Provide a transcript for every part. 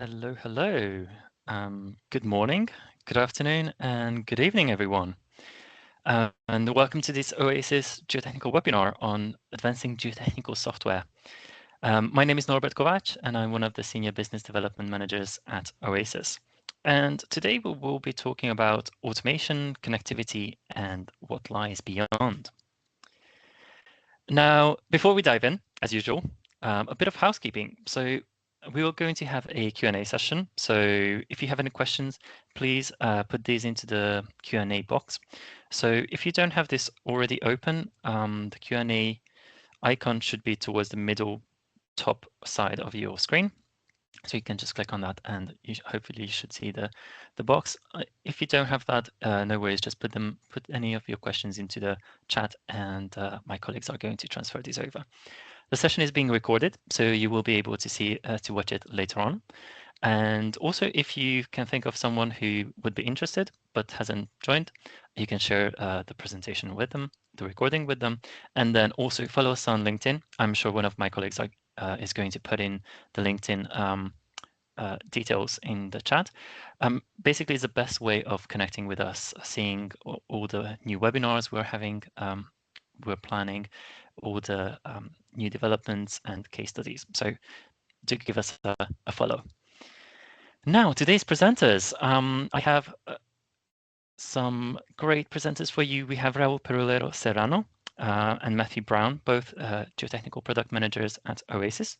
Hello, hello. Good morning, good afternoon, and good evening, everyone. And welcome to this Oasis Geotechnical webinar on advancing geotechnical software. My name is Norbert Kovac, and I'm one of the Senior Business Development Managers at Oasis. And today we will be talking about automation, connectivity, and what lies beyond. Now, before we dive in, as usual, a bit of housekeeping. So we are going to have a Q&A session. So if you have any questions, please put these into the Q&A box. So if you don't have this already open, the Q&A icon should be towards the middle top side of your screen. So you can just click on that and hopefully you should see the box. If you don't have that, no worries, just put any of your questions into the chat and my colleagues are going to transfer these over. The session is being recorded, so you will be able to see to watch it later on. And also, if you can think of someone who would be interested but hasn't joined, you can share the presentation with them, the recording with them, and then also follow us on LinkedIn. I'm sure one of my colleagues is going to put in the LinkedIn details in the chat. Basically, it's the best way of connecting with us, seeing all the new webinars we're having, we're planning, all the new developments and case studies. So do give us a follow. Now, today's presenters, I have some great presenters for you. We have Raul Perulero Serrano and Matthew Brown, both geotechnical product managers at Oasis.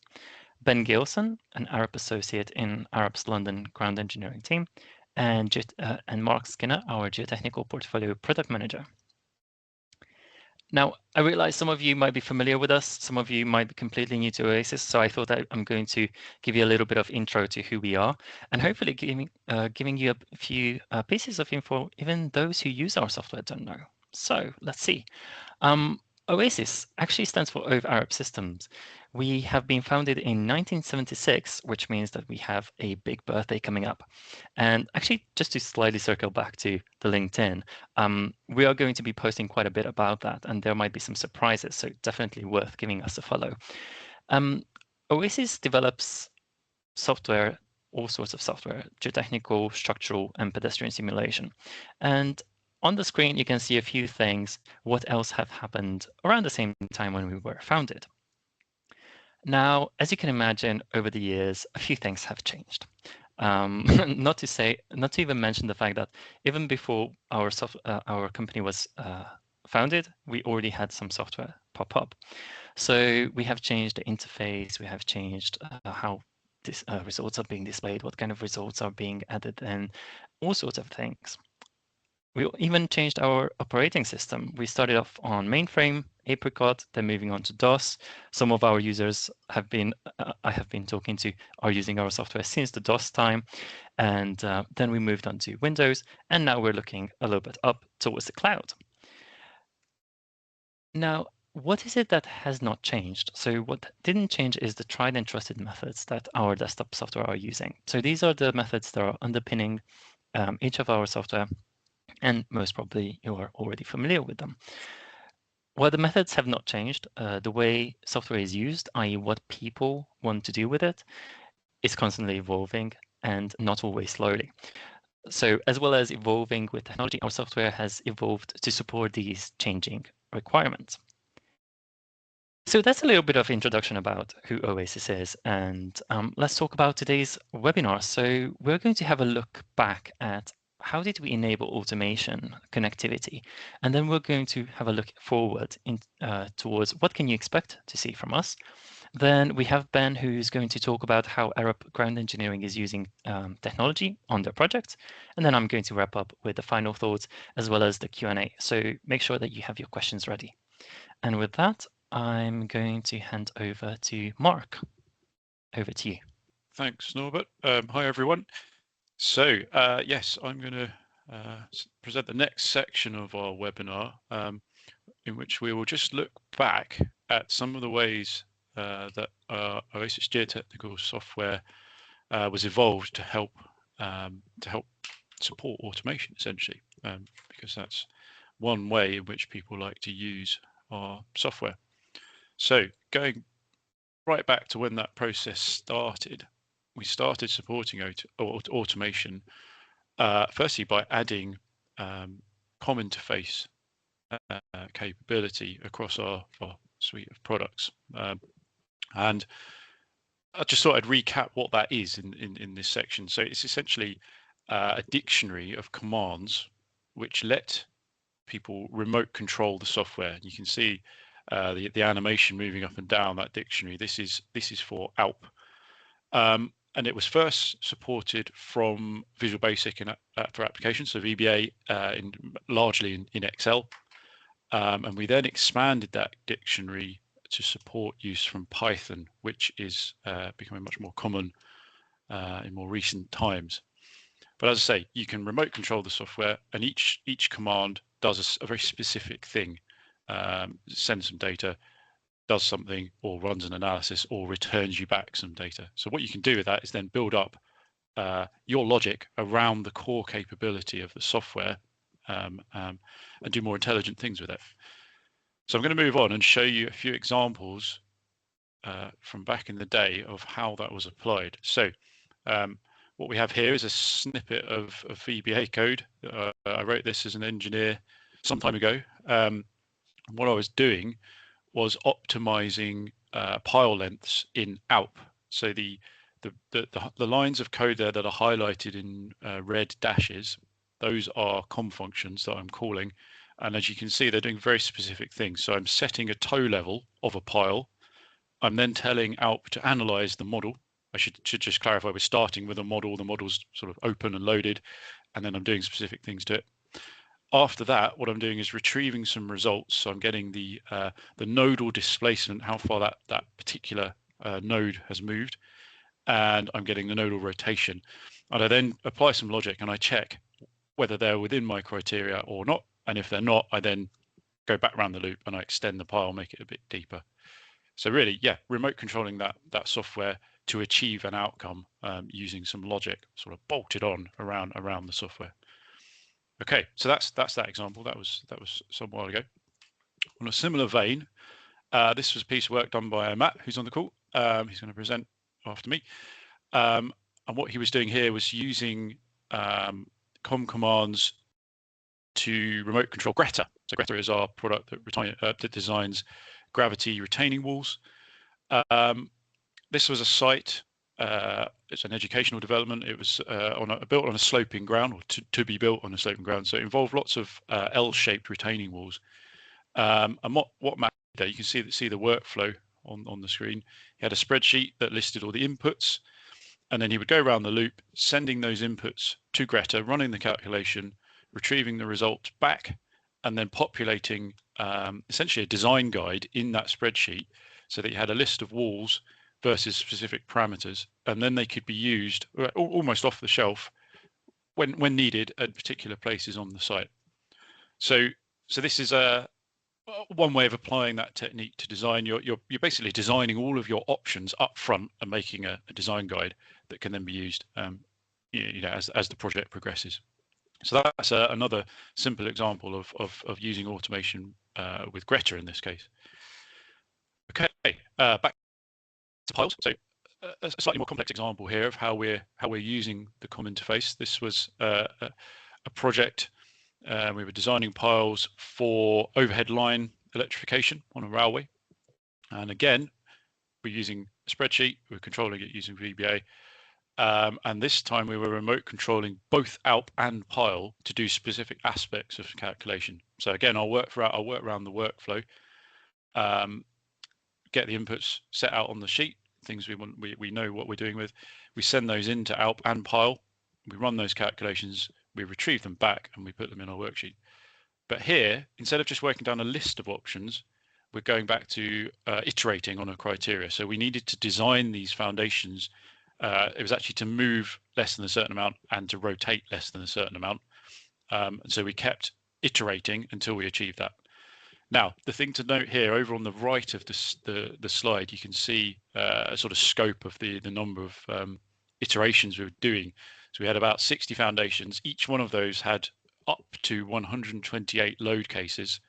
Ben Gilson, an Arup associate in Arup's London ground engineering team, and Mark Skinner, our geotechnical portfolio product manager. Now, I realize some of you might be familiar with us, some of you might be completely new to Oasis, so I thought that I'm going to give you a little bit of intro to who we are, and hopefully giving you a few pieces of info even those who use our software don't know. So let's see. Oasis actually stands for Over Arab Systems. We have been founded in 1976, which means that we have a big birthday coming up. And actually, just to slightly circle back to the LinkedIn, we are going to be posting quite a bit about that, and there might be some surprises, so definitely worth giving us a follow. Oasis develops software, all sorts of software, geotechnical, structural, and pedestrian simulation. And on the screen, you can see a few things, what else have happened around the same time when we were founded. Now, as you can imagine, over the years, a few things have changed. Not to even mention the fact that even before our company was founded, we already had some software pop up. So we have changed the interface, we have changed how these results are being displayed, what kind of results are being added, and all sorts of things. We even changed our operating system. We started off on mainframe, Apricot, then moving on to DOS. Some of our users have been, I have been talking to, are using our software since the DOS time. And then we moved on to Windows, and now we're looking a little bit up towards the cloud. Now, what is it that has not changed? So what didn't change is the tried and trusted methods that our desktop software are using. So these are the methods that are underpinning each of our software, and most probably you are already familiar with them. While the methods have not changed, the way software is used, i.e. what people want to do with it, is constantly evolving and not always slowly. So as well as evolving with technology, our software has evolved to support these changing requirements. So that's a little bit of introduction about who Oasis is, and let's talk about today's webinar. So we're going to have a look back at how did we enable automation, connectivity, and then we're going to have a look forward towards what can you expect to see from us. Then we have Ben, who's going to talk about how Arup Ground Engineering is using technology on their projects, and then I'm going to wrap up with the final thoughts as well as the Q&A. So make sure that you have your questions ready. And with that, I'm going to hand over to Mark. Over to you. Thanks, Norbert. Hi, everyone. So, yes, I'm going to present the next section of our webinar, in which we will just look back at some of the ways that our Oasis Geotechnical software was evolved to help support automation, essentially, because that's one way in which people like to use our software. So going right back to when that process started, we started supporting automation, firstly by adding common interface capability across our suite of products. And I just thought I'd recap what that is in this section. So it's essentially a dictionary of commands which let people remote control the software. You can see the animation moving up and down that dictionary. This is for ALP. And it was first supported from Visual Basic for applications, so VBA largely in Excel. And we then expanded that dictionary to support use from Python, which is becoming much more common in more recent times. But as I say, you can remote control the software, and each command does a very specific thing. Sends some data, does something, or runs an analysis, or returns you back some data. So what you can do with that is then build up your logic around the core capability of the software and do more intelligent things with it. So I'm going to move on and show you a few examples from back in the day of how that was applied. So what we have here is a snippet of VBA code. I wrote this as an engineer some time ago. What I was doing was optimizing pile lengths in ALP. So the lines of code there that are highlighted in red dashes, those are COM functions that I'm calling. And as you can see, they're doing very specific things. So I'm setting a toe level of a pile. I'm then telling ALP to analyze the model. I should just clarify, we're starting with a model. The model's sort of open and loaded, and then I'm doing specific things to it. After that, what I'm doing is retrieving some results. So I'm getting the nodal displacement, how far that particular node has moved, and I'm getting the nodal rotation. And I then apply some logic and I check whether they're within my criteria or not. And if they're not, I then go back around the loop and I extend the pile, make it a bit deeper. So really, yeah, remote controlling that software to achieve an outcome using some logic sort of bolted on around the software. Okay, so that's that example. That was some while ago. On a similar vein, this was a piece of work done by Matt, who's on the call. He's going to present after me. And what he was doing here was using COM commands to remote control Greta. So Greta is our product that designs gravity retaining walls. This was a site. It's an educational development. It was built on a sloping ground, or to be built on a sloping ground. So it involved lots of L-shaped retaining walls. And what Matt did there, you can see the workflow on the screen. He had a spreadsheet that listed all the inputs, and then he would go around the loop, sending those inputs to Greta, running the calculation, retrieving the results back, and then populating essentially a design guide in that spreadsheet, so that you had a list of walls versus specific parameters, and then they could be used almost off the shelf when needed at particular places on the site. So this is one way of applying that technique to design. You're basically designing all of your options up front and making a design guide that can then be used as the project progresses. So that's another simple example of using automation with Greta in this case. Okay, back to piles. So a slightly more complex example here of how we're using the COM interface. This was a project. We were designing piles for overhead line electrification on a railway, and again, we're using a spreadsheet. We're controlling it using VBA. And this time we were remote controlling both ALP and pile to do specific aspects of calculation. So again, I'll work around the workflow, get the inputs set out on the sheet, things we know what we're doing with. We send those into ALP and pile. We run those calculations, we retrieve them back, and we put them in our worksheet. But here, instead of just working down a list of options, we're going back to iterating on a criteria. So we needed to design these foundations. It was actually to move less than a certain amount and to rotate less than a certain amount. And so we kept iterating until we achieved that. Now, the thing to note here, over on the right of the slide, you can see a sort of scope of the number of iterations we were doing. So we had about 60 foundations. Each one of those had up to 128 load cases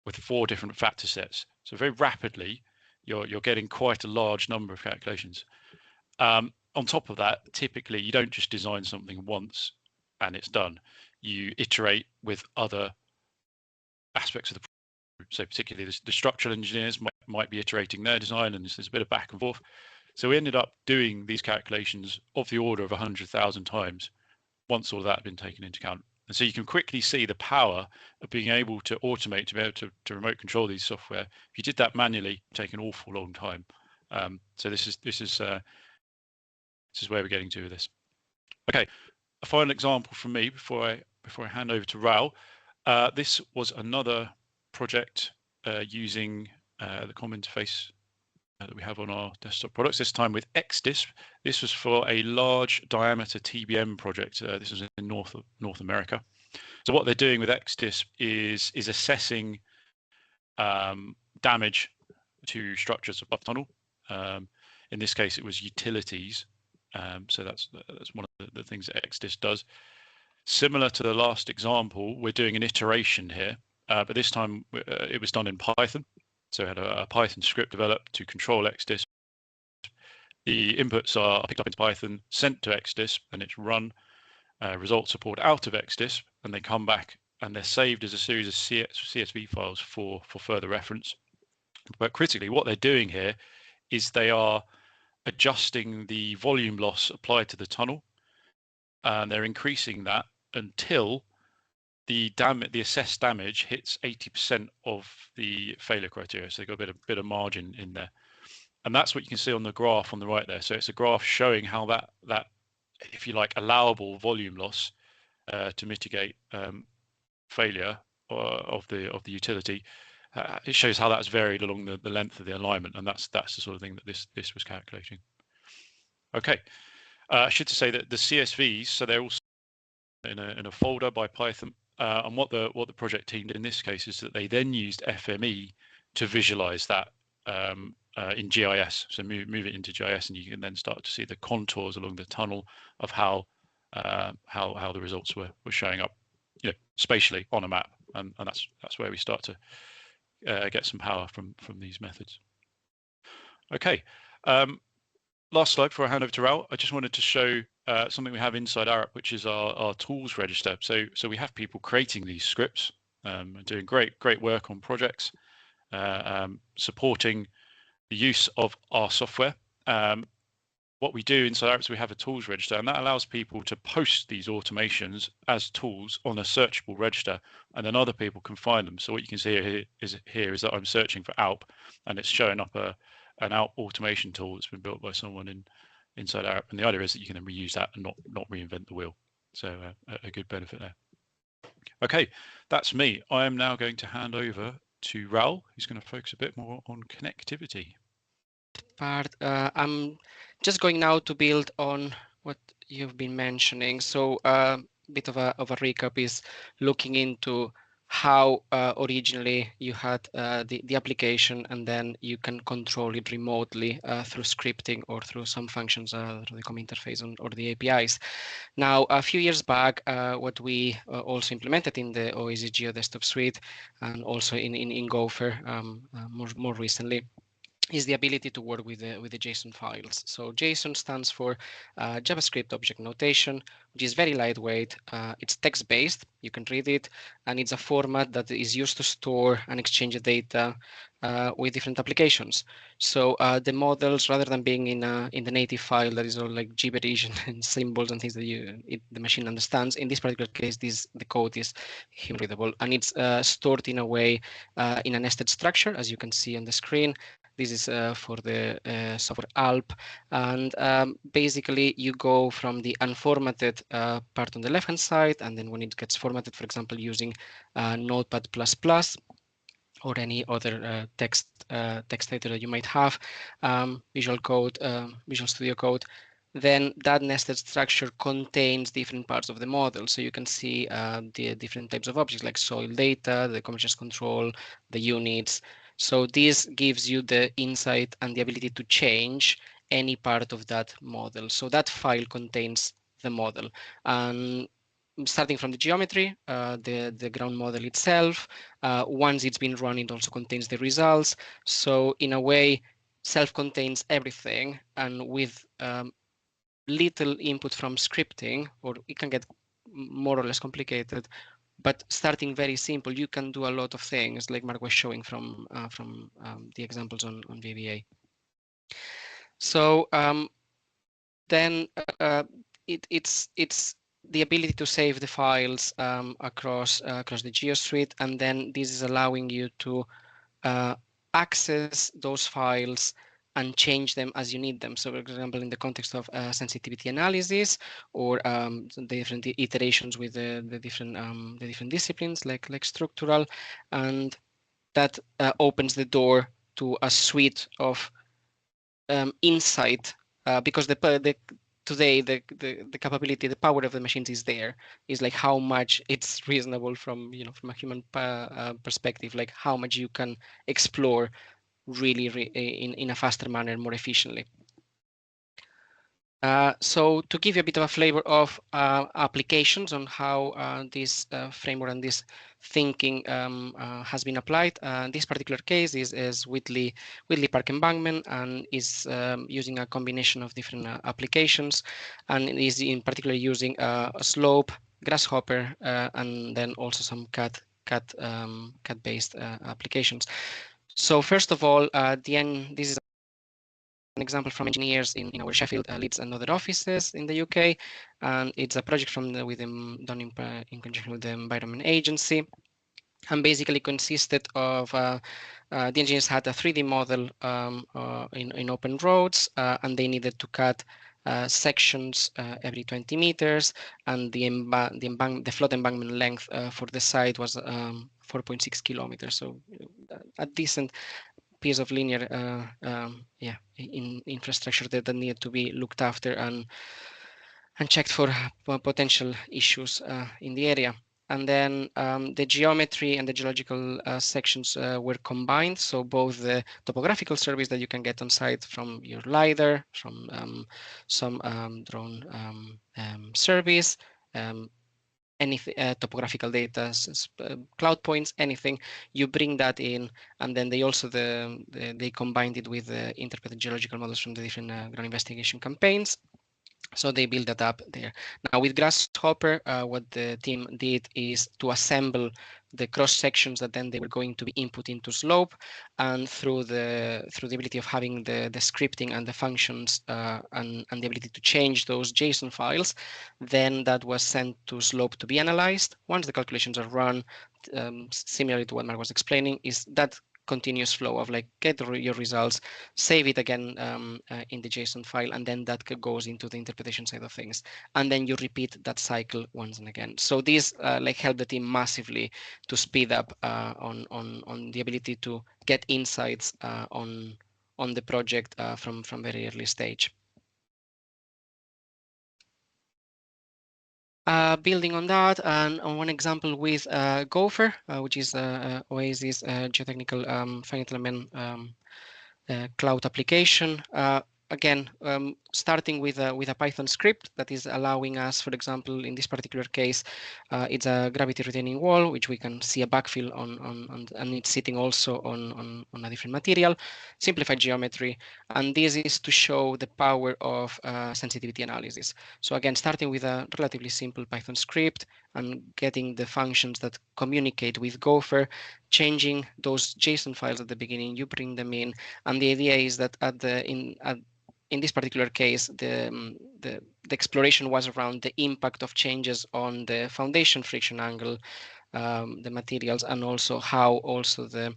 with 4 different factor sets. So very rapidly, you're getting quite a large number of calculations. On on top of that, typically you don't just design something once and it's done. You iterate with other aspects of the project. So particularly the structural engineers might be iterating their design, and there's a bit of back and forth. So we ended up doing these calculations of the order of 100,000 times once all of that had been taken into account. And so you can quickly see the power of being able to automate, to be able to remote control these software. If you did that manually, it'd take an awful long time. So this is where we're getting to with this. Okay, a final example from me before I hand over to Raoul. This was another project using the common interface that we have on our desktop products, this time with XDisc. This was for a large diameter TBM project. This was in North America. So what they're doing with XDisc is assessing damage to structures above tunnel. In this case, it was utilities. So that's one of the things that XDisc does. Similar to the last example, we're doing an iteration here, but this time it was done in Python. So we had a Python script developed to control XDisc. The inputs are picked up into Python, sent to XDisc, and it's run. Results are pulled out of XDisc, and they come back and they're saved as a series of CSV files for further reference. But critically, what they're doing here is they are adjusting the volume loss applied to the tunnel, and they're increasing that until the assessed damage hits 80% of the failure criteria. So they've got a bit of margin in there, and that's what you can see on the graph on the right there. So it's a graph showing how that if you like allowable volume loss to mitigate failure of the utility. It shows how that's varied along the length of the alignment, and that's the sort of thing that this was calculating. Okay, I should say that the CSVs, so they're also in a folder by Python, and what the project team did in this case is that they then used FME to visualize that in GIS. So move it into GIS, and you can then start to see the contours along the tunnel of how the results were showing up, spatially on a map, and that's where we start to get some power from these methods. Okay, last slide before I hand over to Raoul. I just wanted to show something we have inside Arup, which is our tools register. So we have people creating these scripts, doing great work on projects, supporting the use of our software. What we do inside Arup is we have a tools register, and that allows people to post these automations as tools on a searchable register, and then other people can find them. So what you can see here is that I'm searching for ALP, and it's showing up an ALP automation tool that's been built by someone inside Arup. And the idea is that you can then reuse that and not reinvent the wheel. So a good benefit there. Okay, that's me. I am now going to hand over to Raoul, who's going to focus a bit more on connectivity. I'm just going now to build on what you've been mentioning. So a bit of a recap is looking into how originally you had the application, and then you can control it remotely through scripting or through some functions through the common interface or the APIs. Now, a few years back, what we also implemented in the Oasis Geo Desktop Suite, and also in Gopher more recently, is the ability to work with the JSON files. So JSON stands for JavaScript Object Notation, which is very lightweight. It's text-based, you can read it, and it's a format that is used to store and exchange data with different applications. So the models, rather than being in the native file that is all like gibberish and symbols and things that the machine understands, in this particular case, the code is human readable, and it's stored in a way in a nested structure, as you can see on the screen. This is for the software ALP, and basically you go from the unformatted part on the left-hand side, and then when it gets formatted, for example, using Notepad++ or any other text editor that you might have, Visual Studio Code, then that nested structure contains different parts of the model. So you can see the different types of objects like soil data, the commercial control, the units. So this gives you the insight and the ability to change any part of that model. So that file contains the model. And starting from the geometry, the ground model itself, once it's been run, it also contains the results. So in a way, self-contains everything, and with little input from scripting, or it can get more or less complicated. But starting very simple, you can do a lot of things, like Mark was showing from the examples on VBA. So then it's the ability to save the files across the GeoSuite, and then this is allowing you to access those files and change them as you need them. So, for example, in the context of sensitivity analysis, or the different iterations with the different disciplines, like structural, and that opens the door to a suite of insight, because today the capability, the power of the machines is there. Is like how much it's reasonable from from a human perspective, like how much you can explore really in a faster manner, more efficiently. So to give you a bit of a flavor of applications on how this framework and this thinking has been applied, this particular case is Whitley Park Embankment, and is using a combination of different applications, and is in particular using a slope, grasshopper, and then also some CAD-based applications. So first of all, this is an example from engineers in our Sheffield, Leeds, and other offices in the UK, and it's a project done in conjunction with the Environment Agency, and basically consisted of the engineers had a 3D model in open roads, and they needed to cut sections every 20 meters, and the flood embankment length for the site was 4.6 kilometers, so a decent piece of linear in infrastructure that needed to be looked after and checked for potential issues in the area. And then the geometry and the geological sections were combined. So both the topographical surveys that you can get on site from your LiDAR, from some drone surveys, anything, topographical data, cloud points, anything, you bring that in, and then they also they combined it with the interpreted geological models from the different ground investigation campaigns. So they build that up there. Now with Grasshopper, what the team did is to assemble the cross sections that then they were going to be input into Slope, and through the ability of having the scripting and the functions and the ability to change those JSON files, then that was sent to Slope to be analyzed. Once the calculations are run, similarly to what Mark was explaining, is that continuous flow of like get your results, save it again in the JSON file, and then that goes into the interpretation side of things, and then you repeat that cycle once and again. So this like helped the team massively to speed up on the ability to get insights on the project from very early stage. Building on that, and on one example with Gopher, which is Oasis Geotechnical finite element cloud application. Again, starting with a Python script that is allowing us, for example, in this particular case, it's a gravity retaining wall, which we can see a backfill on and it's sitting also on a different material, simplified geometry, and this is to show the power of sensitivity analysis. So again, starting with a relatively simple Python script and getting the functions that communicate with Gopher, changing those JSON files at the beginning, you bring them in, and the idea is that in this particular case, the exploration was around the impact of changes on the foundation friction angle, the materials, and also how also the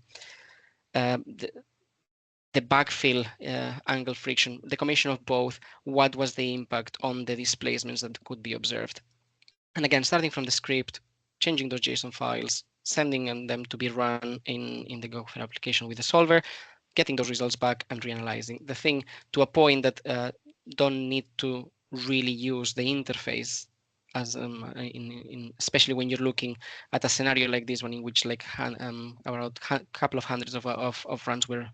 backfill angle friction, the combination of both, what was the impact on the displacements that could be observed. And again, starting from the script, changing those JSON files, sending them to be run in the Gopher application with the solver, getting those results back and reanalyzing the thing to a point that don't need to really use the interface as especially when you're looking at a scenario like this one, in which like about a couple of hundreds of runs were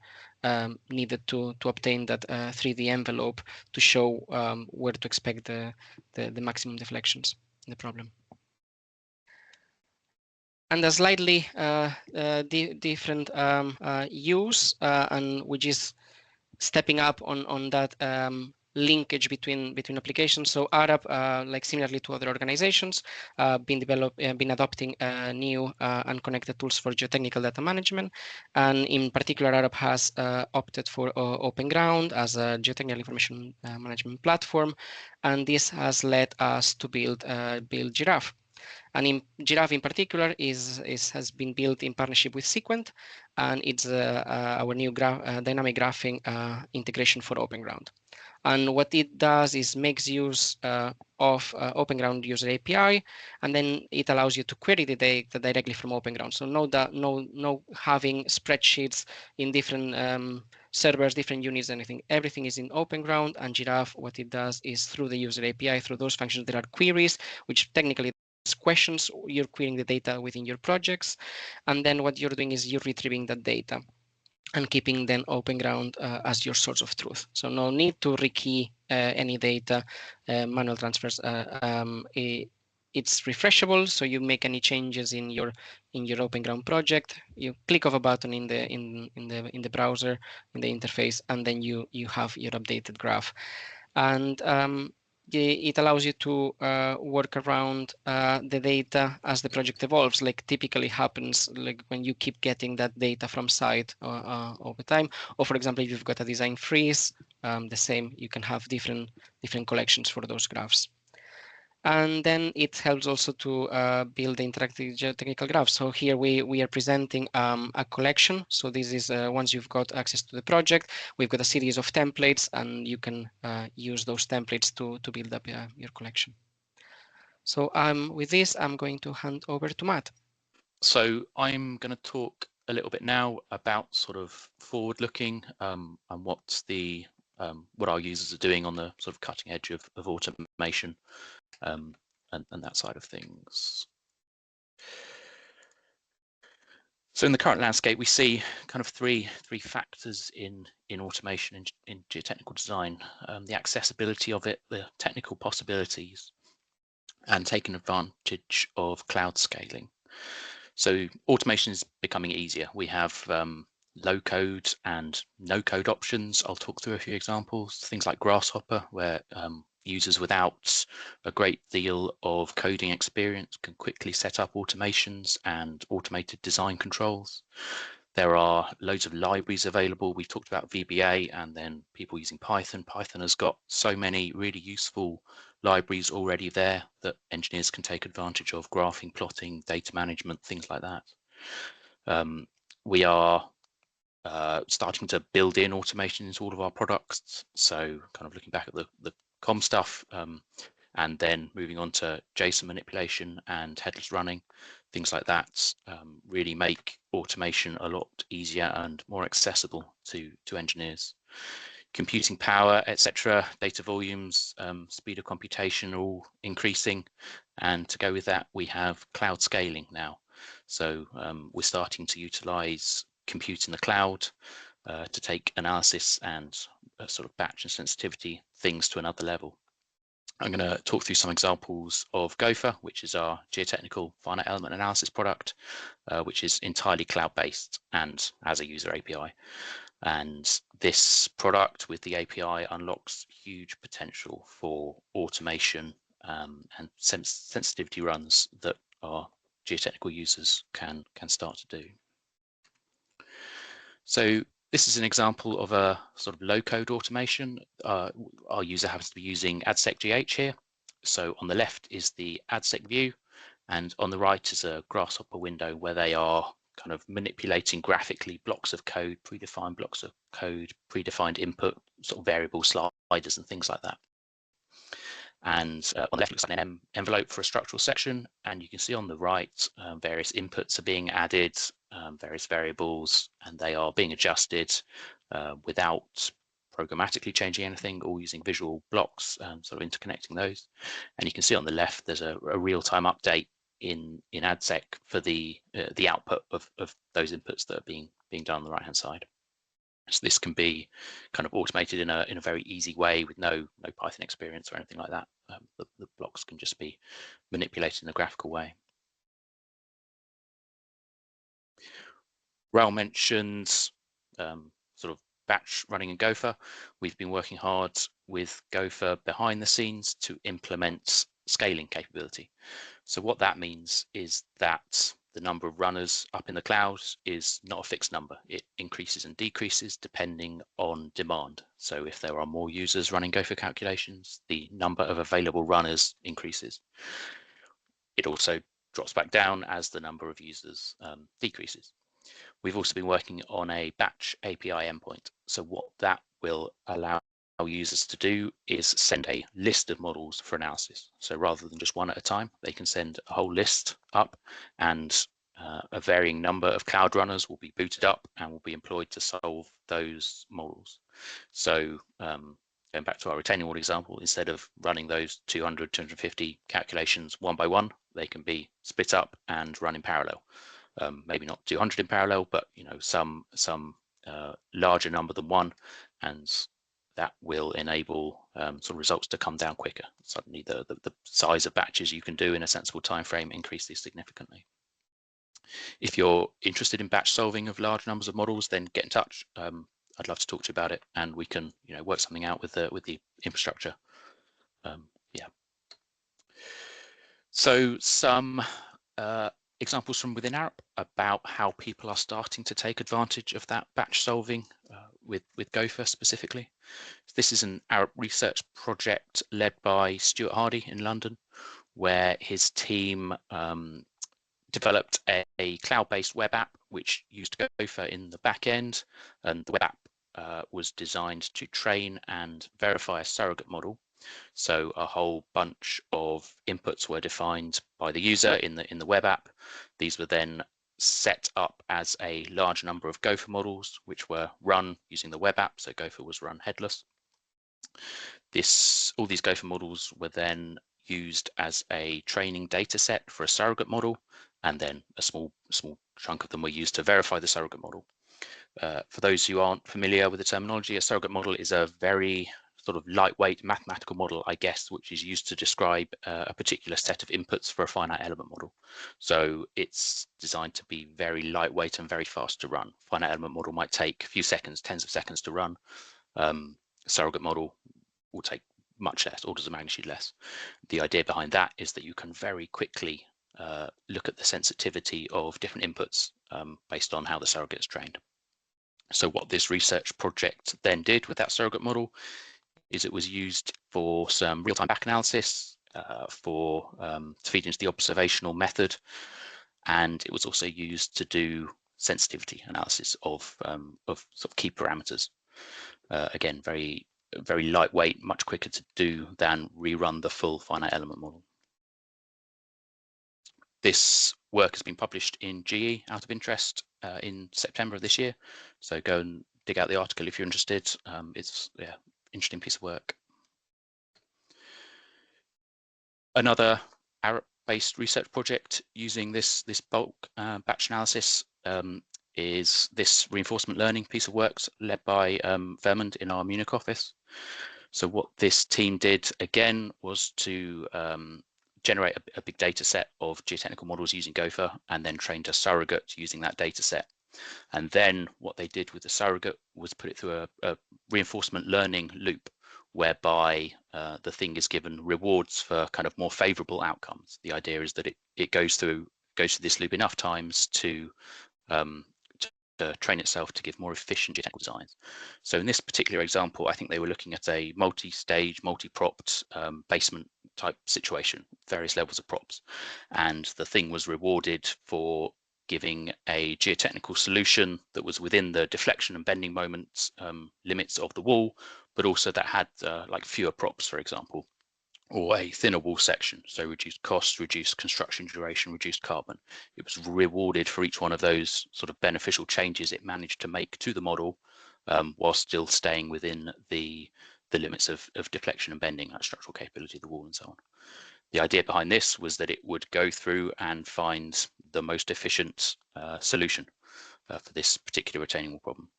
needed to obtain that 3D envelope to show where to expect the maximum deflections in the problem. And a slightly different use, and which is stepping up on that linkage between applications. So Arab, like similarly to other organizations, been adopting new unconnected tools for geotechnical data management, and in particular, Arab has opted for Open Ground as a geotechnical information management platform, and this has led us to build Giraffe. And in Giraffe in particular has been built in partnership with Sequent, and it's our new dynamic graphing integration for Open Ground. And what it does is makes use of Open Ground user API, and then it allows you to query the data directly from Open Ground. So no having spreadsheets in different servers, different units, anything. Everything is in Open Ground, and Giraffe, what it does is through the user API, through those functions, there are queries, which technically questions, you're querying the data within your projects, and then what you're doing is you're retrieving that data and keeping then Open Ground as your source of truth. So no need to rekey any data, manual transfers. It's refreshable, so you make any changes in your Open Ground project, you click of a button in the browser, in the interface, and then you have your updated graph. And it allows you to work around the data as the project evolves, like typically happens like when you keep getting that data from site over time. Or for example, if you've got a design freeze, the same, you can have different collections for those graphs. And then it helps also to build the interactive geotechnical graph. So here we are presenting a collection. So this is once you've got access to the project, we've got a series of templates, and you can use those templates to build up your collection. So with this, I'm going to hand over to Matt. So I'm going to talk a little bit now about sort of forward-looking and what our users are doing on the sort of cutting edge of automation and that side of things. So in the current landscape, we see kind of three factors in automation in geotechnical design: the accessibility of it, the technical possibilities, and taking advantage of cloud scaling. So automation is becoming easier. We have low code and no code options. I'll talk through a few examples, things like Grasshopper, where users without a great deal of coding experience can quickly set up automations and automated design controls. There are loads of libraries available. We've talked about VBA and then people using Python. Python has got so many really useful libraries already there that engineers can take advantage of: graphing, plotting, data management, things like that. We are starting to build in automation into all of our products. So kind of looking back at the COM stuff and then moving on to JSON manipulation and headless running, things like that really make automation a lot easier and more accessible to engineers. Computing power, etc., data volumes, speed of computation are all increasing, and to go with that, we have cloud scaling now. So we're starting to utilize compute in the cloud to take analysis and sort of batch and sensitivity things to another level. I'm going to talk through some examples of Gopher, which is our geotechnical finite element analysis product, which is entirely cloud-based and has a user API. And this product with the API unlocks huge potential for automation and sensitivity runs that our geotechnical users can start to do. So this is an example of a sort of low-code automation. Our user happens to be using AdSec.gh here. So on the left is the AdSec view, and on the right is a Grasshopper window where they are kind of manipulating graphically blocks of code, predefined blocks of code, predefined input, sort of variable sliders and things like that. And on the left looks like an envelope for a structural section, and you can see on the right various inputs are being added, various variables, and they are being adjusted without programmatically changing anything, all using visual blocks, sort of interconnecting those. And you can see on the left there's a real-time update in AdSec for the output of those inputs that are being done on the right-hand side. So this can be kind of automated in a very easy way with no Python experience or anything like that. The blocks can just be manipulated in a graphical way. Raoul mentions sort of batch running in Gopher. We've been working hard with Gopher behind the scenes to implement scaling capability. So what that means is that the number of runners up in the clouds is not a fixed number. It increases and decreases depending on demand. So if there are more users running Gopher calculations, the number of available runners increases. It also drops back down as the number of users decreases. We've also been working on a batch API endpoint. So what that will allow users to do is send a list of models for analysis. So rather than just one at a time, they can send a whole list up, and a varying number of cloud runners will be booted up and will be employed to solve those models. So going back to our retaining wall example, instead of running those 200, 250 calculations one by one, they can be split up and run in parallel. Maybe not 200 in parallel, but some larger number than one, and that will enable sort of results to come down quicker. Suddenly the size of batches you can do in a sensible time frame increases significantly. If you're interested in batch solving of large numbers of models, then get in touch. I'd love to talk to you about it, and we can work something out with the infrastructure. Yeah. So some examples from within Arup about how people are starting to take advantage of that batch solving with Gopher specifically. This is an Arup research project led by Stuart Hardy in London, where his team developed a cloud-based web app which used Gopher in the back end, and the web app was designed to train and verify a surrogate model. So a whole bunch of inputs were defined by the user in the web app. These were then set up as a large number of Gopher models, which were run using the web app. So Gopher was run headless. All these Gopher models were then used as a training data set for a surrogate model, and then a small chunk of them were used to verify the surrogate model. For those who aren't familiar with the terminology, a surrogate model is a very sort of lightweight mathematical model, I guess, which is used to describe a particular set of inputs for a finite element model. So it's designed to be very lightweight and very fast to run. Finite element model might take a few seconds, tens of seconds to run. Surrogate model will take much less, orders of magnitude less. The idea behind that is that you can very quickly look at the sensitivity of different inputs based on how the surrogate is trained. So what this research project then did with that surrogate model is it was used for some real-time back analysis to feed into the observational method, and it was also used to do sensitivity analysis of sort of key parameters. Again, very lightweight, much quicker to do than rerun the full finite element model. This work has been published in GE out of interest in September of this year. So go and dig out the article if you're interested. It's interesting piece of work. Another Arup-based research project using this bulk batch analysis is this reinforcement learning piece of work led by Vermund in our Munich office. So what this team did again was to generate a big data set of geotechnical models using Gopher, and then trained a surrogate using that data set. And then what they did with the surrogate was put it through a reinforcement learning loop, whereby the thing is given rewards for kind of more favorable outcomes. The idea is that it goes through this loop enough times to train itself to give more efficient geotechnical designs. So in this particular example, I think they were looking at a multi-stage, multi-propped basement type situation, various levels of props. And the thing was rewarded for giving a geotechnical solution that was within the deflection and bending moments limits of the wall, but also that had like fewer props, for example, or a thinner wall section. So reduced costs, reduced construction duration, reduced carbon. It was rewarded for each one of those sort of beneficial changes it managed to make to the model, while still staying within the limits of deflection and bending, like structural capability of the wall and so on. The idea behind this was that it would go through and find the most efficient solution for this particular retaining wall problem.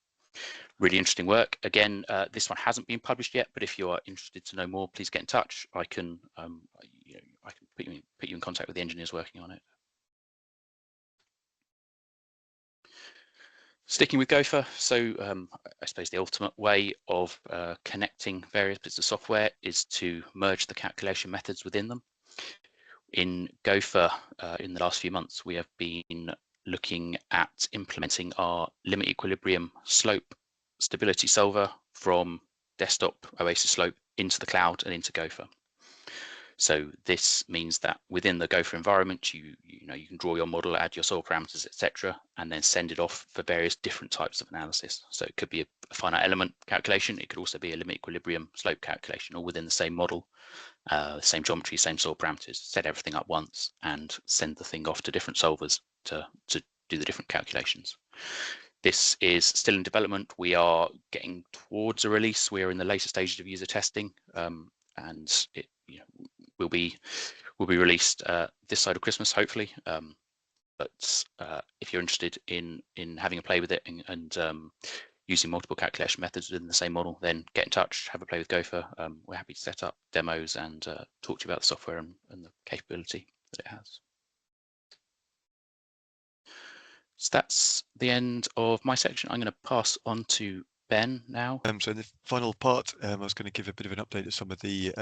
Really interesting work. Again, this one hasn't been published yet, but if you are interested to know more, please get in touch. I can put you in contact with the engineers working on it. Sticking with Gopher, so I suppose the ultimate way of connecting various bits of software is to merge the calculation methods within them. In Gopher, in the last few months, we have been looking at implementing our limit equilibrium slope stability solver from desktop Oasis Slope into the cloud and into Gopher. So this means that within the Gopher environment, you can draw your model, add your soil parameters, etc., and then send it off for various different types of analysis. So it could be a finite element calculation. It could also be a limit equilibrium slope calculation, all within the same model, same geometry, same soil parameters. Set everything up once and send the thing off to different solvers to do the different calculations. This is still in development. We are getting towards a release. We're in the later stages of user testing, and it will be released this side of Christmas, hopefully. But if you're interested in having a play with it and using multiple calculation methods within the same model, then get in touch, have a play with Gopher. We're happy to set up demos and talk to you about the software and the capability that it has. So that's the end of my section. I'm going to pass on to Ben now. So in the final part, I was going to give a bit of an update of some of the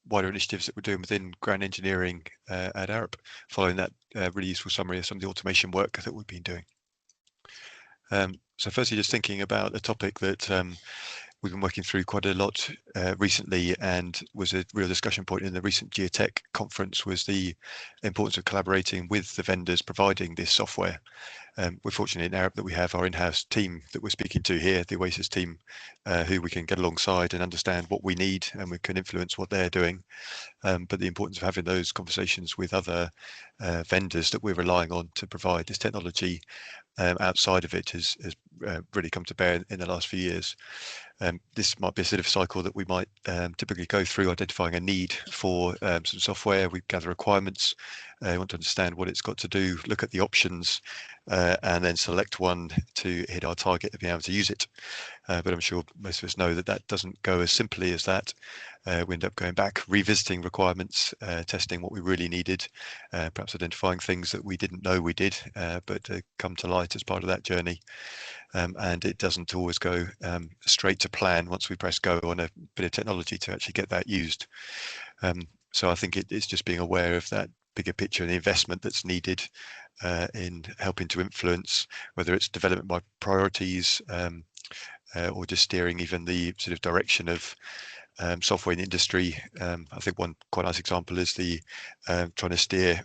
wider initiatives that we're doing within ground engineering at Arup, following that really useful summary of some of the automation work that we've been doing. So firstly, just thinking about a topic that we've been working through quite a lot recently, and was a real discussion point in the recent Geotech conference, was the importance of collaborating with the vendors providing this software. We're fortunate in Arup that we have our in-house team that we're speaking to here, the Oasis team, who we can get alongside and understand what we need, and we can influence what they're doing. But the importance of having those conversations with other vendors that we're relying on to provide this technology outside of it has really come to bear in the last few years. This might be a sort of cycle that we might typically go through, identifying a need for some software. We gather requirements, want to understand what it's got to do, look at the options, and then select one to hit our target of being able to use it. But I'm sure most of us know that that doesn't go as simply as that. We end up going back, revisiting requirements, testing what we really needed, perhaps identifying things that we didn't know we did, but come to light as part of that journey. And it doesn't always go straight to plan once we press go on a bit of technology to actually get that used. So I think it's just being aware of that bigger picture and the investment that's needed in helping to influence, whether it's development by priorities or just steering even the sort of direction of software in the industry. I think one quite nice example is the trying to steer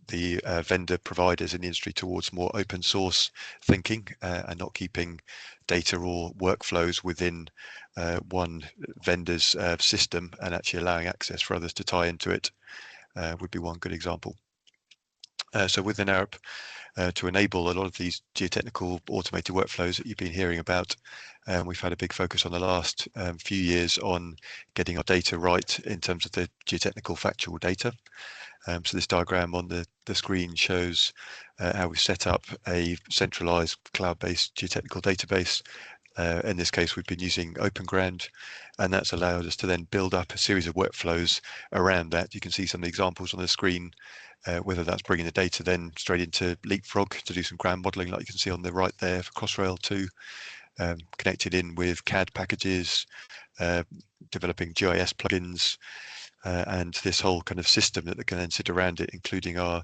the vendor providers in the industry towards more open source thinking and not keeping data or workflows within one vendor's system, and actually allowing access for others to tie into it would be one good example. So within Arup, to enable a lot of these geotechnical automated workflows that you've been hearing about, we've had a big focus on the last few years on getting our data right in terms of the geotechnical factual data. So this diagram on the screen shows how we set up a centralized cloud-based geotechnical database. In this case, we've been using OpenGround, and that's allowed us to then build up a series of workflows around that. You can see some of the examples on the screen, whether that's bringing the data then straight into Leapfrog to do some ground modeling, like you can see on the right there for Crossrail 2, connected in with CAD packages, developing GIS plugins, and this whole kind of system that can then sit around it, including our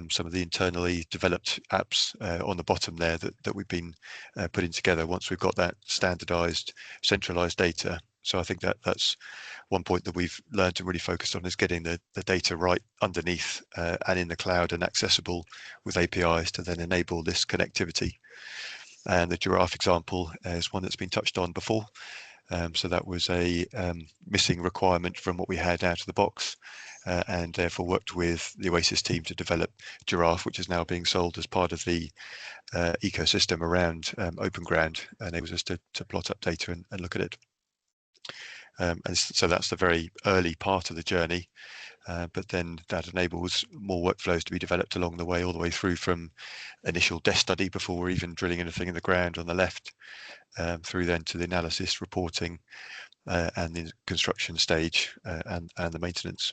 some of the internally developed apps on the bottom there that we've been putting together once we've got that standardized, centralized data. So I think that's one point that we've learned and really focused on, is getting the data right underneath and in the cloud and accessible with APIs to then enable this connectivity. And the Giraffe example is one that's been touched on before. So that was a missing requirement from what we had out of the box, and therefore worked with the Oasis team to develop Giraffe, which is now being sold as part of the ecosystem around OpenGround, and enables us to plot up data and look at it. And so that's the very early part of the journey, but then that enables more workflows to be developed along the way, all the way through from initial desk study before we're even drilling anything in the ground on the left, through then to the analysis, reporting, and the construction stage, and the maintenance.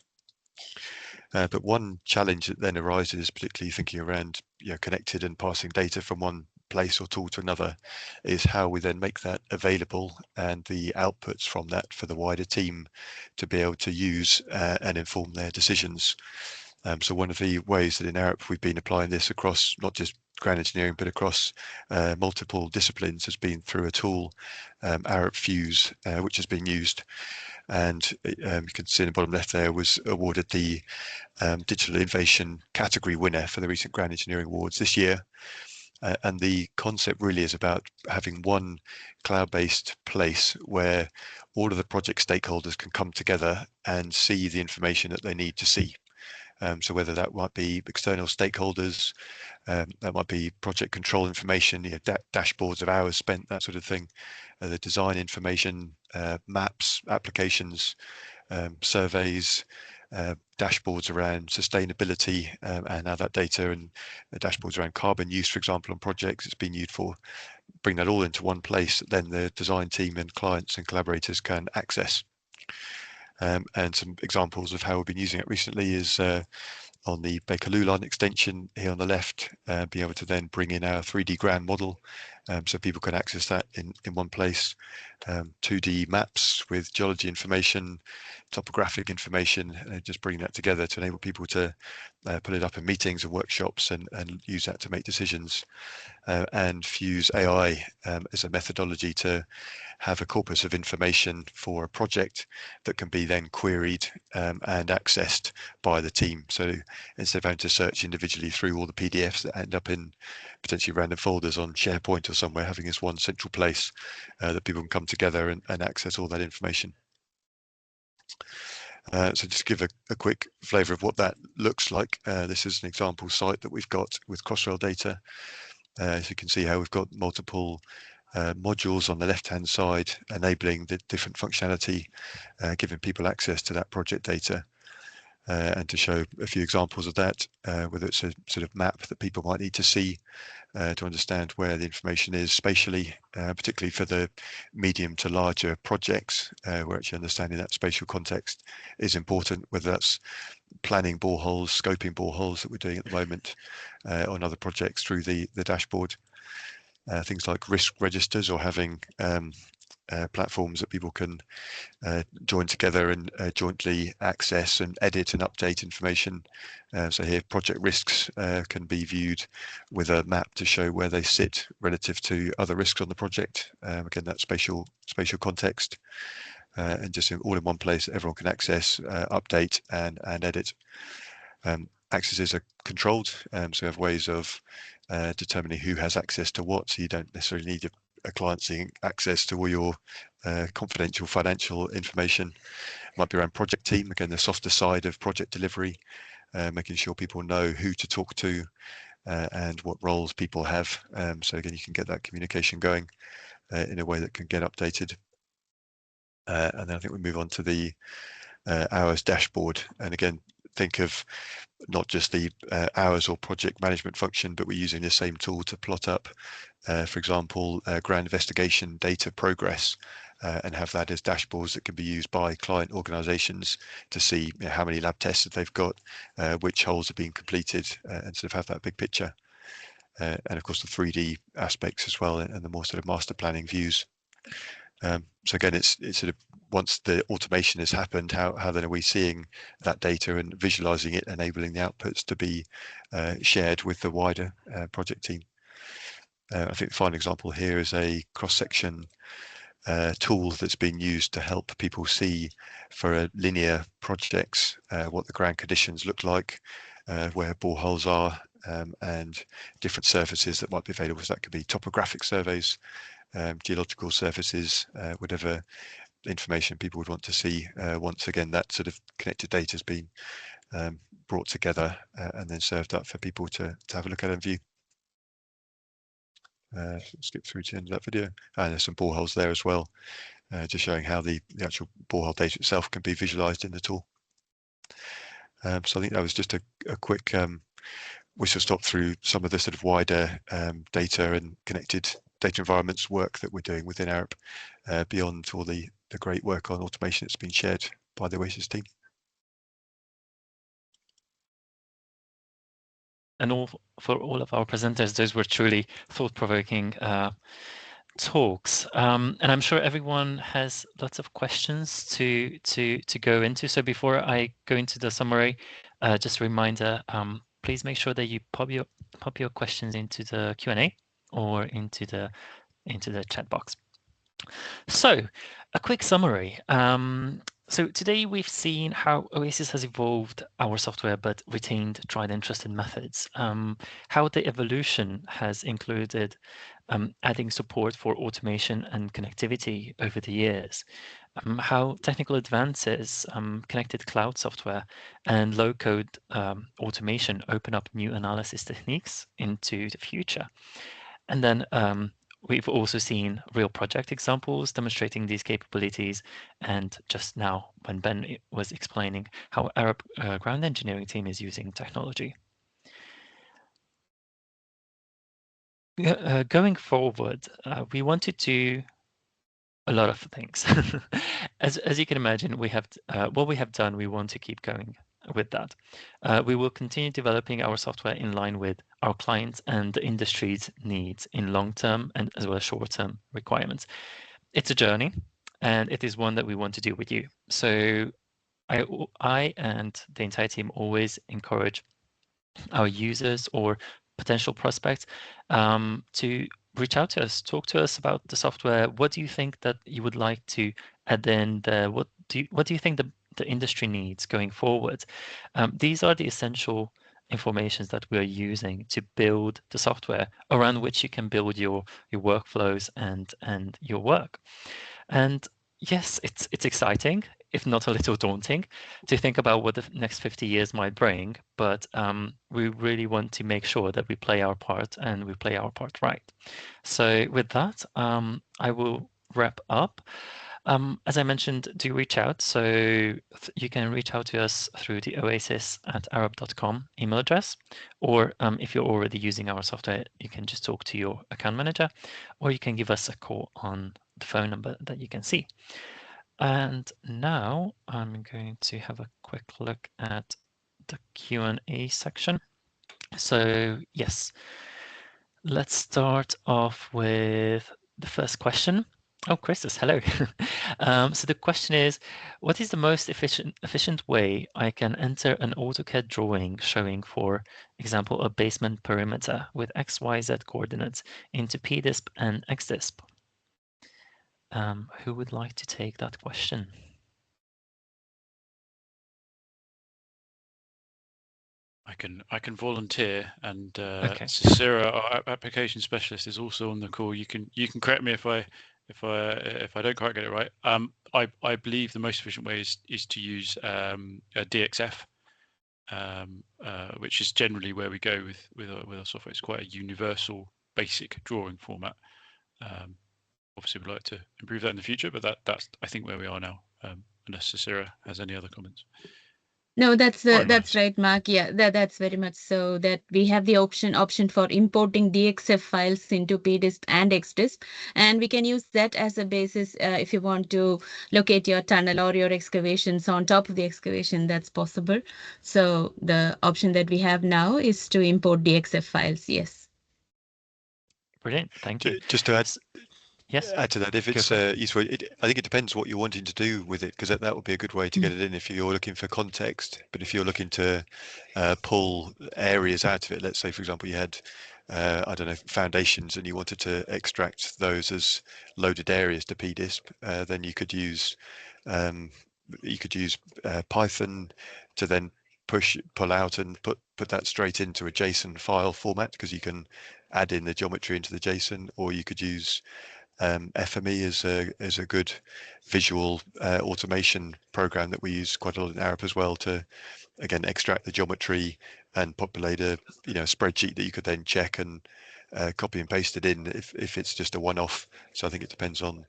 But one challenge that then arises, particularly thinking around connected and passing data from one place or tool to another. Is how we then make that available and the outputs from that for the wider team to be able to use and inform their decisions. So one of the ways that in Arup we've been applying this across not just ground engineering but across multiple disciplines has been through a tool, Arup Fuse, which has been used. And you can see in the bottom left there was awarded the Digital Innovation category winner for the recent Ground Engineering Awards this year. And the concept really is about having one cloud-based place where all of the project stakeholders can come together and see the information that they need to see. So whether that might be external stakeholders, that might be project control information, dashboards of hours spent, that sort of thing, the design information, maps, applications, surveys, dashboards around sustainability and how that data and dashboards around carbon use, for example, on projects it's been used for. Bring that all into one place that then the design team and clients and collaborators can access. And some examples of how we've been using it recently is on the Bakerloo line extension here on the left, be able to then bring in our 3D ground model so people can access that in one place. 2D maps with geology information, topographic information, just bring that together to enable people to put it up in meetings and workshops and use that to make decisions. And Fuse AI as a methodology to have a corpus of information for a project that can be then queried and accessed by the team. So instead of having to search individually through all the PDFs that end up in potentially random folders on SharePoint or somewhere, having this one central place that people can come together and access all that information. So just to give a quick flavour of what that looks like. This is an example site that we've got with Crossrail data. As you can see how we've got multiple modules on the left-hand side, enabling the different functionality, giving people access to that project data. And to show a few examples of that, whether it's a sort of map that people might need to see to understand where the information is spatially, particularly for the medium to larger projects, where actually understanding that spatial context is important, whether that's planning boreholes, scoping boreholes that we're doing at the moment on other projects through the dashboard. Things like risk registers or having platforms that people can join together and jointly access and edit and update information. So here project risks can be viewed with a map to show where they sit relative to other risks on the project. Again, that spatial context and just all in one place that everyone can access, update and edit. Accesses are controlled, so we have ways of determining who has access to what, so you don't necessarily need a client seeing access to all your confidential financial information. It might be around project team, again the softer side of project delivery, making sure people know who to talk to and what roles people have. So again, you can get that communication going in a way that can get updated. And then I think we move on to the hours dashboard, and again think of not just the hours or project management function, but we're using the same tool to plot up, for example, ground investigation data progress, and have that as dashboards that can be used by client organizations to see how many lab tests that they've got, which holes are being completed, and sort of have that big picture. And of course the 3D aspects as well, and the more sort of master planning views. So again, it's sort of once the automation has happened, how then are we seeing that data and visualizing it, enabling the outputs to be shared with the wider project team. I think the final example here is a cross-section tool that's been used to help people see for linear projects what the ground conditions look like, where boreholes are, and different surfaces that might be available. So that could be topographic surveys, geological surfaces, whatever information people would want to see. Once again, that sort of connected data has been brought together and then served up for people to have a look at and view. Skip through to the end of that video. And there's some boreholes there as well, just showing how the actual borehole data itself can be visualized in the tool. So I think that was just a quick whistle stop through some of the sort of wider data and connected data environments work that we're doing within Arup, beyond all the great work on automation that's been shared by the Oasis team. all for all of our presenters. Those were truly thought-provoking talks, and I'm sure everyone has lots of questions to go into. So before I go into the summary, just a reminder: please make sure that you pop your questions into the Q&A or into the chat box. So, a quick summary. So today we've seen how Oasis has evolved our software but retained tried and trusted methods. How the evolution has included adding support for automation and connectivity over the years. How technical advances, connected cloud software, and low-code automation open up new analysis techniques into the future. And then we've also seen real project examples demonstrating these capabilities. And just now, when Ben was explaining how Arab ground engineering team is using technology. Going forward, we want to do a lot of things. As you can imagine, we have what we have done, we want to keep going with that. We will continue developing our software in line with our clients and the industry's needs in long-term and as well as short-term requirements. It's a journey, and it is one that we want to do with you. So I and the entire team always encourage our users or potential prospects to reach out to us, talk to us about the software. What do you think that you would like to add in there? What do you think the industry needs going forward? These are the essential informations that we're using to build the software around which you can build your workflows and your work. And yes, it's exciting, if not a little daunting, to think about what the next 50 years might bring. But we really want to make sure that we play our part and we play our part right. So with that, I will wrap up. As I mentioned, do reach out. So you can reach out to us through the oasis@arab.com email address, or if you're already using our software, you can just talk to your account manager, or you can give us a call on the phone number that you can see. And now I'm going to have a quick look at the Q&A section. So yes, let's start off with the first question. Oh, Christus, hello. So the question is, what is the most efficient way I can enter an AutoCAD drawing showing, for example, a basement perimeter with XYZ coordinates into PDISP and XDISP? Who would like to take that question? I can volunteer, and Okay. Sarah, our application specialist, is also on the call. You can correct me if I don't quite get it right. I believe the most efficient way is to use a DXF, which is generally where we go with our software. It's quite a universal, basic drawing format. Obviously, we'd like to improve that in the future, but that's I think where we are now. Unless Sarah has any other comments. No, that's right, Mark. Yeah, that's very much so, that we have the option for importing DXF files into PDISP and XDISP, and we can use that as a basis if you want to locate your tunnel or your excavations on top of the excavation. That's possible. So the option that we have now is to import DXF files. Yes. Brilliant. Thank you. Just to add. Yes. Add to that, if it's useful, I think it depends what you're wanting to do with it, because that would be a good way to get it in if you're looking for context. But if you're looking to pull areas out of it, let's say, for example, you had, I don't know, foundations, and you wanted to extract those as loaded areas to PDISP, then you could use Python to then pull out and put that straight into a JSON file format, because you can add in the geometry into the JSON, or you could use FME is a good visual automation program that we use quite a lot in Arab as well, to again extract the geometry and populate a spreadsheet that you could then check and copy and paste it in if it's just a one-off. So I think it depends on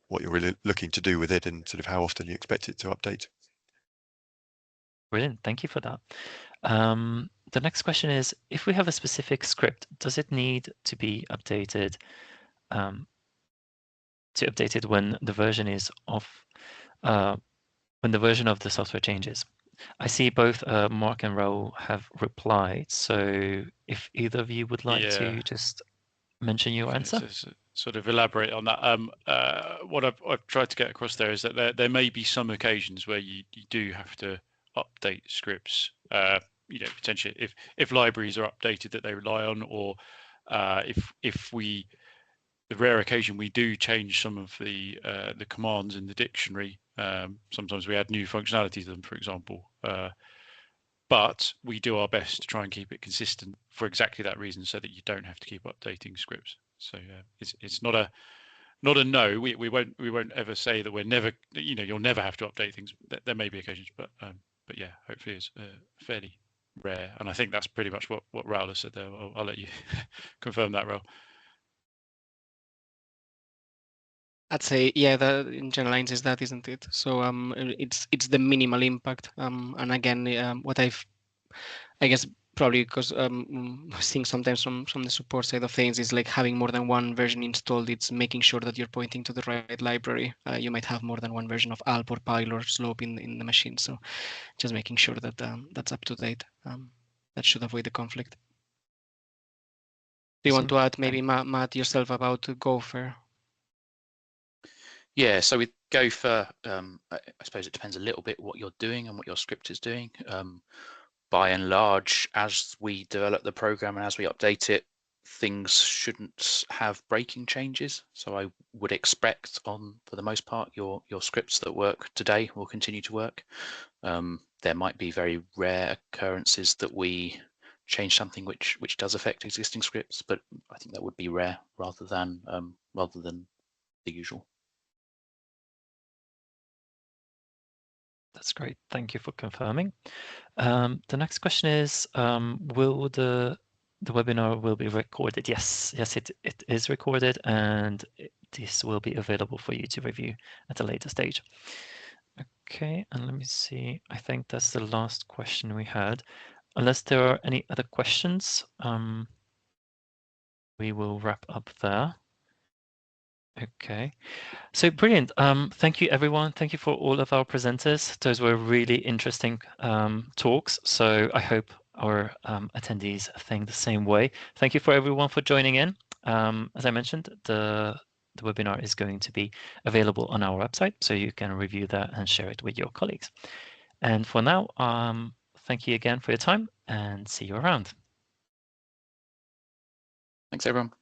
what you're really looking to do with it and sort of how often you expect it to update. Brilliant. Thank you for that. The next question is, if we have a specific script, does it need to be updated when the version is off, when the version of the software changes? I see both Mark and Raoul have replied. So if either of you would like to just mention your answer. To sort of elaborate on that, what I've tried to get across there is that there may be some occasions where you do have to update scripts. Potentially if libraries are updated that they rely on, or if we, the rare occasion we do change some of the commands in the dictionary. Sometimes we add new functionality to them, for example. But we do our best to try and keep it consistent for exactly that reason, so that you don't have to keep updating scripts. So it's not a no. We won't ever say that we're never. You'll never have to update things. There may be occasions, but yeah, hopefully it's fairly rare. And I think that's pretty much what Raoul has said there. I'll let you confirm that, Raoul. I'd say, yeah, in general lines is that, isn't it? So it's the minimal impact. And again, what I guess probably because seeing sometimes from the support side of things is like having more than one version installed. It's making sure that you're pointing to the right library. You might have more than one version of Alp or Pile or Slope in the machine. So just making sure that that's up to date. That should avoid the conflict. Do you want to add maybe, Matt, yourself about Gopher? Yeah, so with Gopher, I suppose it depends a little bit what you're doing and what your script is doing. By and large, as we develop the program and as we update it, things shouldn't have breaking changes. So I would expect, for the most part, your scripts that work today will continue to work. There might be very rare occurrences that we change something which does affect existing scripts, but I think that would be rare rather than the usual. That's great. Thank you for confirming. The next question is, will the webinar will be recorded? Yes, it is recorded, and this will be available for you to review at a later stage. Okay, and let me see. I think that's the last question we had. Unless there are any other questions, we will wrap up there. Okay, so brilliant. Thank you, everyone. Thank you for all of our presenters. Those were really interesting talks. So I hope our attendees think the same way. Thank you for everyone for joining in. As I mentioned, the webinar is going to be available on our website, so you can review that and share it with your colleagues. And for now, thank you again for your time, and see you around. Thanks, everyone.